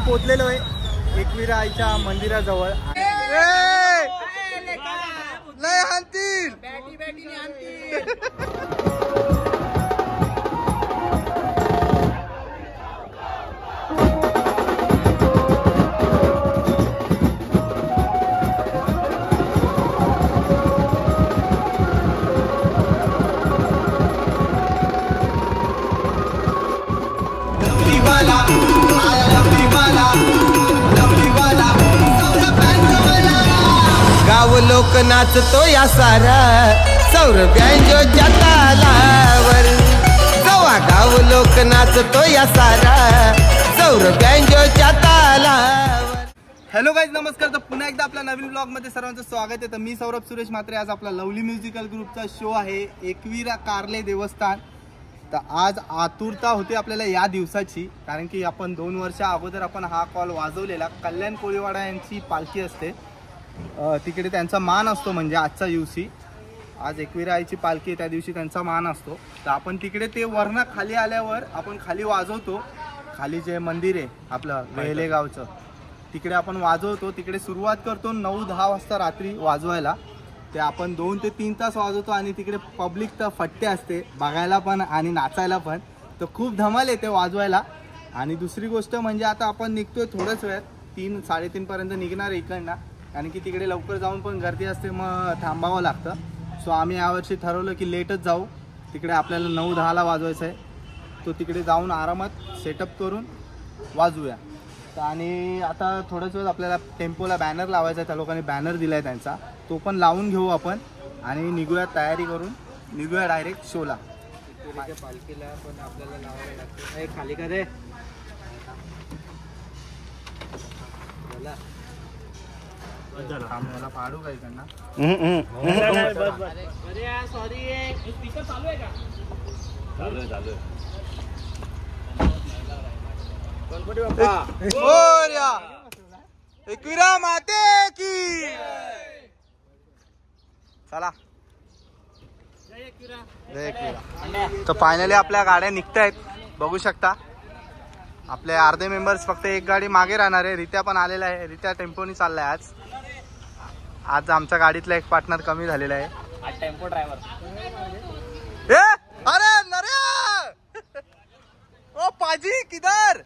पोहोचलेलो आहे एकविरा आईच्या मंदिराजवळ. नाही आणतील गाव लोक नाचतो या सारा सौरभ्यांजोच्या तालावर. जवा गाव लोक नाचतो या सारा सौरभ्यांजोच्या तालावर. हॅलो गाईज, नमस्कार. तर पुन्हा एकदा आपल्या नवीन ब्लॉग मध्ये सर्वांचं स्वागत आहे. तर मी सौरभ सुरेश म्हात्रे. आज आपला लवली म्युझिकल ग्रुपचा शो आहे एकविरा कार्ले देवस्थान. तर आज आतुरता होती आपल्याला या दिवसाची, कारण की आपण 2 वर्ष अगोदर आपण हा कॉल वाजवलेला. कल्याण कोळीवाडा यांची पालखी असते, तिकडे त्यांचा मान असतो. म्हणजे आजचा दिवशी आज एकविरा आईची पालखी, त्या दिवशी त्यांचा मान असतो. तर आपण तिकडे ते वरनं खाली आल्यावर आपण खाली वाजवतो. खाली जे मंदिर आहे आपलं वेहले गावचं, तिकडे आपण वाजवतो. तिकडे सुरुवात करतो 9-10 वाजता रात्री वाजवायला. ते आपण 2 ते 3 तास वाजवतो. आणि तिकडे पब्लिक तर फट्टे असते बघायला पण आणि नाचायला पण. तर खूप धमाल येते वाजवायला. आणि दुसरी गोष्ट म्हणजे आता आपण निघतोय थोडंच वेळात, 3-3:30 पर्यंत निघणार आहे इकडनं, कारण की तिकडे लवकर जाऊन पण गर्दी असते, मग थांबावं लागतं. सो आम्ही यावर्षी ठरवलं की लेटच जाऊ. तिकडे आपल्याला 9-10ला वाजवायचं आहे. तो तिकडे जाऊन आरामात सेटअप करून वाजवूया. आणि आता थोड्याच वेळ आपल्याला टेम्पोला बॅनर लावायचा आहे. त्या लोकांनी बॅनर दिला आहे त्यांचा, तो पण लावून घेऊ आपण आणि निघूया, तयारी करून निघूया डायरेक्ट शोला. पालखीला पण आपल्याला लावायला लागते. खाली का रे मला पाडू का इकडनं? एकविरा माते की चला. जय एकविरा. तर फायनली आपल्या गाड्या निघतायत, बघू शकता. आपले अर्धे मेंबर्स, फक्त एक गाडी मागे राहणार आहे. रित्या पण आलेला आहे. रित्या टेम्पोनी चाललाय आज आमच्या गाडीतला एक पार्टनर कमी झालेला आहे. आज टेम्पो ड्रायव्हर. अरे नरे ओ पाजी किधर.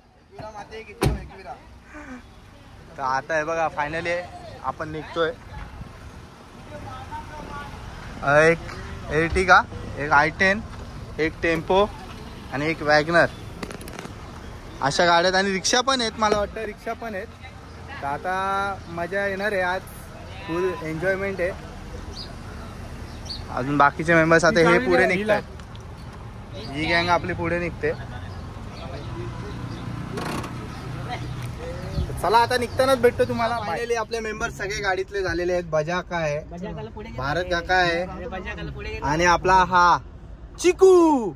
तर आता आहे बघा, फायनली आपण निघतोय. एक एर्टिगा, एक i10, एक टेम्पो आणि एक वॅगनर, अशा गाड्यात. आणि रिक्षा पण आहेत, मला वाटतं रिक्षा पण आहेत. तर आता मजा येणार आहे आज, फुल एन्जॉयमेंट आहे. अजून बाकीचे मेंबर्स आता हे पुढे निघतात. ही गँग आपली पुढे निघते. चला आता निघतानाच भेटतो तुम्हाला. फायनली आपले मेंबर्स सगळे गाडीतले झालेले आहेत. बजा काय आहे, भारत काका आहे, आणि आपला हा चिकू.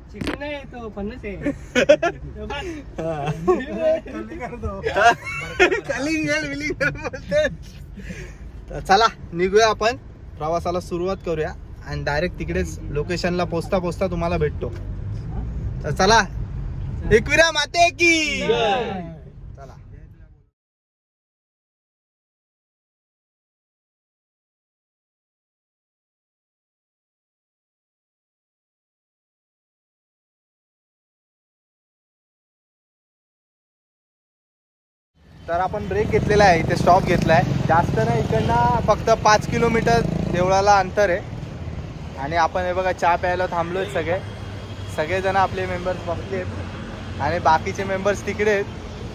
चला निघूया आपण, प्रवासाला सुरुवात करूया आणि डायरेक्ट तिकडेच लोकेशनला पोचता पोचता तुम्हाला भेटतो. तर चला, एकविरा माते की चला. तर आपण ब्रेक घेतलेला आहे, इथे स्टॉप घेतला आहे. जास्त नाही, इकडनं फक्त 5 किलोमीटर देवळाला अंतर आहे. आणि आपण हे बघा चहा प्यायला थांबलोय. सगळेजण आपले मेंबर्स बसले आणि बाकीचे मेंबर्स तिकडे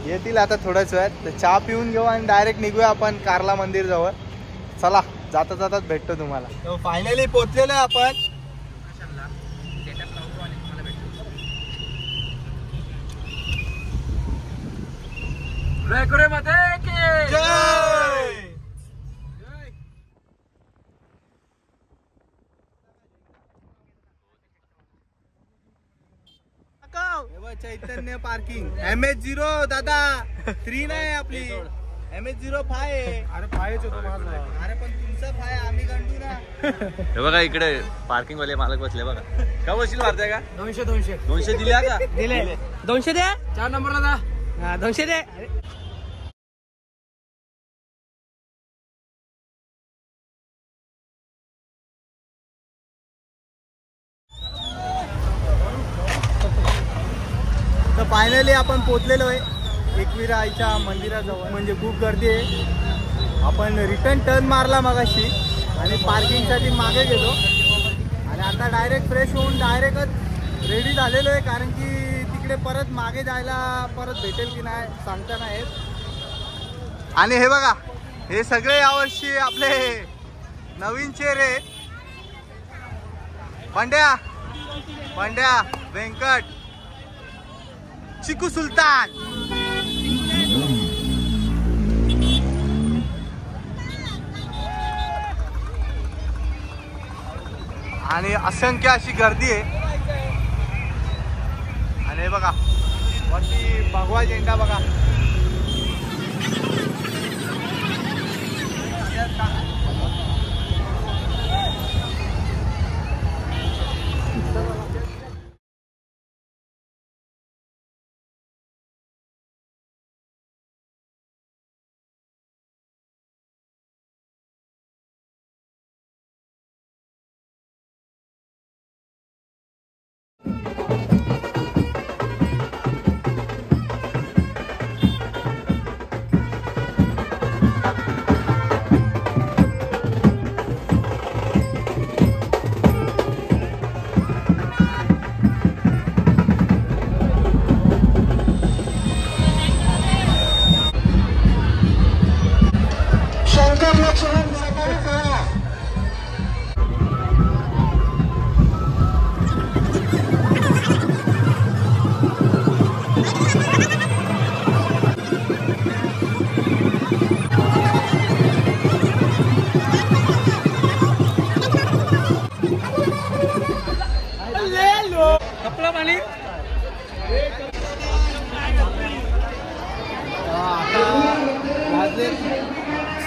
येतील आता थोड्याच वेळात. तर चहा पिऊन घेऊ आणि डायरेक्ट निघूया आपण कार्ला मंदिर जवळ. चला, जाता जाताच भेटतो तुम्हाला. तर फायनली पोहोचलेलो आहे आपण. चैतन्य पार्किंग MH0 दादा 3 नाही आपली, MH05 आहे. अरे 5 होतो माझा. अरे पण तुमचा 5 आम्ही गंडू ना. हे बघा इकडे पार्किंग वाले मालक बसले बघा. का बसशील मारताय का? 200 दिल्या का? दिले. 200 द्या. 4 नंबरला जा. 200 द्या. फायनली आपण पोचलेलो आहे एकविरा आईच्या मंदिराजवळ. म्हणजे खूप गर्दी आहे. आपण रिटर्न टर्न मारला मगाशी आणि पार्किंगसाठी मागे गेलो आणि आता डायरेक्ट फ्रेश होऊन डायरेक्टच रेडी झालेलो आहे. कारण की तिकडे परत मागे जायला परत भेटेल की नाही सांगता नाही येत. आणि हे बघा, हे सगळे यावर्षी आपले नवीन चेहरे. पंड्या, व्यंकट, चिकू सुलतान. आणि असंख्य अशी गर्दी आहे. आणि हे बघा वरती भगवा झेंडा बघा.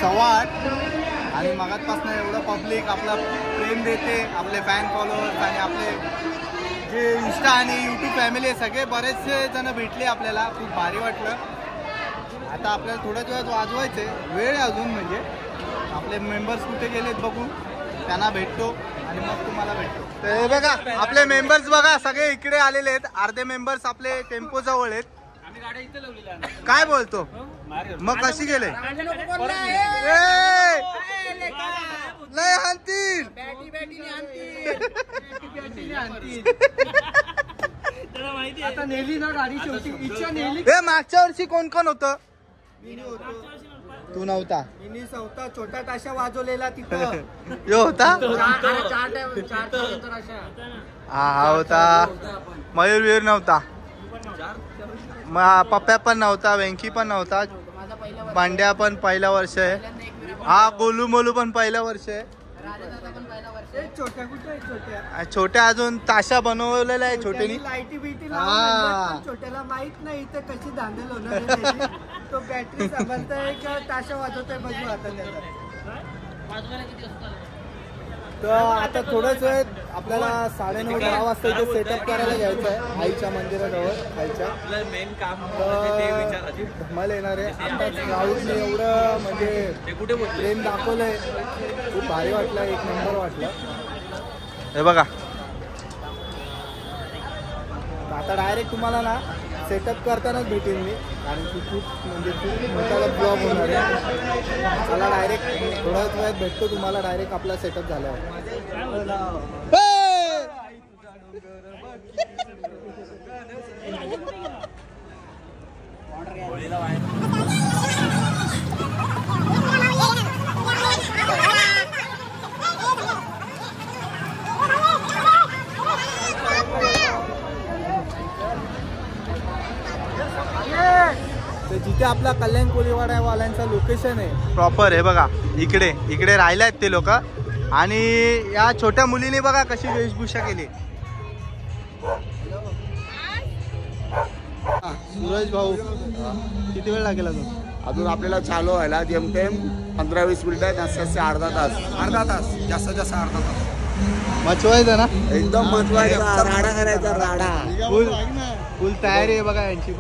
सव्वा 8 आणि मगातपासून एवढं पब्लिक आपला प्रेम देते. आपले फॅन फॉलोअर्स आणि आपले जे इंस्टा आणि यूट्यूब फॅमिली आहे सगळे बरेचसे जण भेटले आपल्याला. खूप भारी वाटलं. आता आपल्याला थोड्याच वेळात वाजवायचे वेळ अजून. म्हणजे आपले मेंबर्स कुठे गेलेत बघू, त्यांना भेटतो आणि मग तुम्हाला भेटतो. तर हे बघा आपले मेंबर्स बघा सगळे इकडे आलेले आहेत. अर्धे मेंबर्स आपले टेम्पो जवळ आहेत. काय बोलतो मग कशी गेले? नाही हाणतील. मागच्या वर्षी कोण कोण होतं? तू नव्हता. छोटा ताशा वाजवलेला तिथं यो होता. हा होता. मयूर नव्हता. पप्प्या पण नव्हता. वेंकी पण नव्हता. पांड्या पण पहिला वर्ष आहे. हा गोलू मोलू पण पहिला वर्ष आहे. छोट्या अजून ताशा बनवलेला आहे छोट्यानी. लाईटी बिटी छोट्याला माहित नाही इथे कशी धांदल होणार. तो बॅटरी समजताय का ताशा वाजवतोय बघू आता. तर आता थोडंच वेळ आपल्याला 9:30-10 वाजता इथे सेटअप करायला घ्यायचं आहे आईच्या मंदिराजवळ खायच्या. मेन काम धमाल येणार आहे. आता राहुलने एवढं म्हणजे प्रेम दाखवलंय. खूप भारी वाटलं. एक नंबर वाटलं. हे बघा आता डायरेक्ट तुम्हाला ना सेटअप करतानाच भेटेल मी. कारण की खूप म्हणजे खूप मोठा ब्लॉग होणार आहे. चला डायरेक्ट थोड्याच वेळात भेटतो तुम्हाला. डायरेक्ट आपला सेटअप झाल्यावर. जिथे आपला कल्याण कोळीवाड्यावाल्यांचा लोकेशन आहे प्रॉपर आहे बघा. इकडे राहिले आहेत ते लोक. आणि या छोट्या मुलीने बघा कशी वेशभूषा केली. सूरज भाऊ किती वेळ लागेल अजून आपल्याला चालू व्हायला जेमतेम 15-20 मिनिटं. जास्तीत अर्धा तास जास्तीत जास्त अर्धा तास. मचवायचं ना एकदम मचवायचा. राडा करायचा. राडा फुल तयारी आहे बघा यांची.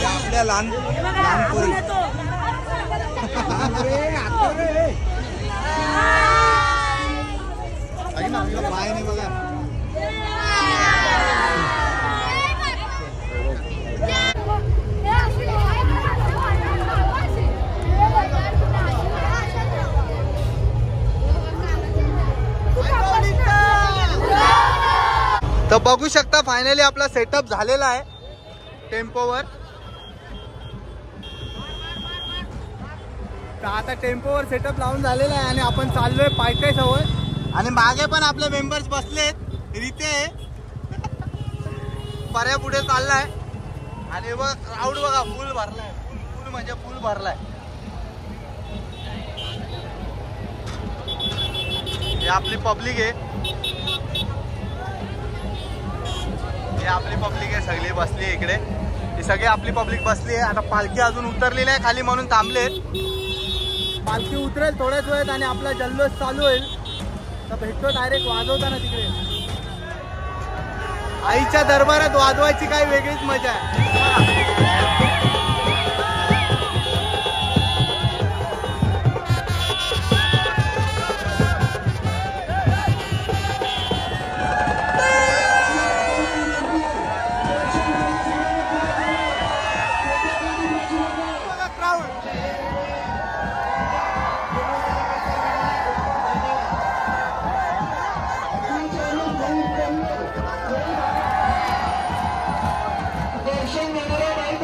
आपल्या लहान पोरी पाय नाही बघा. तर बघू शकता फायनली आपला सेटअप झालेला आहे टेम्पोवर. तर आता टेम्पोवर सेटअप लावून झालेला आहे आणि आपण चाललोय पायथ्या जवळ आणि मागे पण आपले मेंबर्स बसलेत. रिते पर्या पुढे चाललाय आणि बघ क्राऊड बघा फुल भरलाय. फुल म्हणजे फुल भरलाय. हे आपली पब्लिक आहे. हे आपली पब्लिक आहे सगळी बसली आहे इकडे. ही सगळी आपली पब्लिक बसली आहे. आता पालखी अजून उतरलेली आहे खाली म्हणून थांबलेत. पालखी उतरेल थोड्याच वेळात आणि आपला जल्लोष चालू होईल. तर भेटतो डायरेक्ट वाजवताना तिकडे. आईच्या दरबारात वाजवायची काही वेगळीच मजा आहे. दर्शन घेणाऱ्या बाई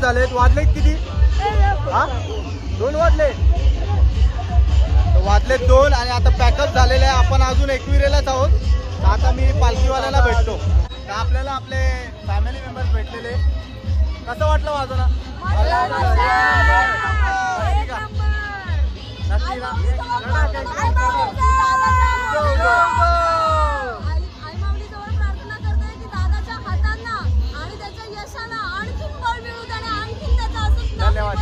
झालेत. वाजले किती? हा 2 वाजले. वाजले 2 आणि आता पॅकअप झालेलं आहे. आपण अजून एकविरेलाच आहोत. तर आता मी पालखीवाल्याला भेटतो. तर आपल्याला आपले फॅमिली मेंबर्स भेटलेले. कसं वाटलं वाजवणं? नक्की ना? धन्यवाद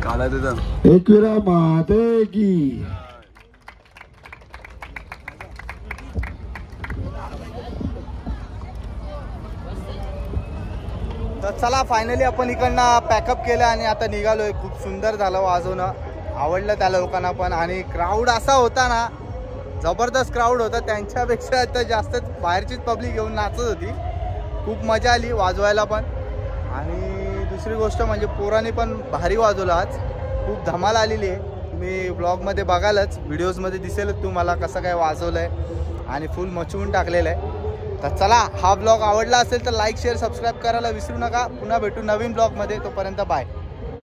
काला तिथं एकविरा माते की. तर चला फायनली आपण इकडनं पॅकअप केलं आणि आता निघालोय. खूप सुंदर झालं वाजवणं. आवडलं त्या लोकांना पण. आणि क्राऊड असा होता ना, जबरदस्त क्राऊड होता. त्यांच्यापेक्षा तर जास्तच बाहेरचीच पब्लिक घेऊन नाचत होती. खूप मजा आली वाजवायला पण. आणि दुसरी गोष्ट म्हणजे पोरांनी पण भारी वाजवलं आज. खूप धमाल आलेली आहे. तुम्ही ब्लॉगमध्ये बघालच, व्हिडिओजमध्ये दिसेलच तुम्हाला कसं काय वाजवलं आहे आणि फुल मचवून टाकलेलं आहे. तर चला, हा ब्लॉग आवडला असेल तर लाईक शेअर सबस्क्राईब करायला विसरू नका. पुन्हा भेटू नवीन ब्लॉगमध्ये. तोपर्यंत बाय.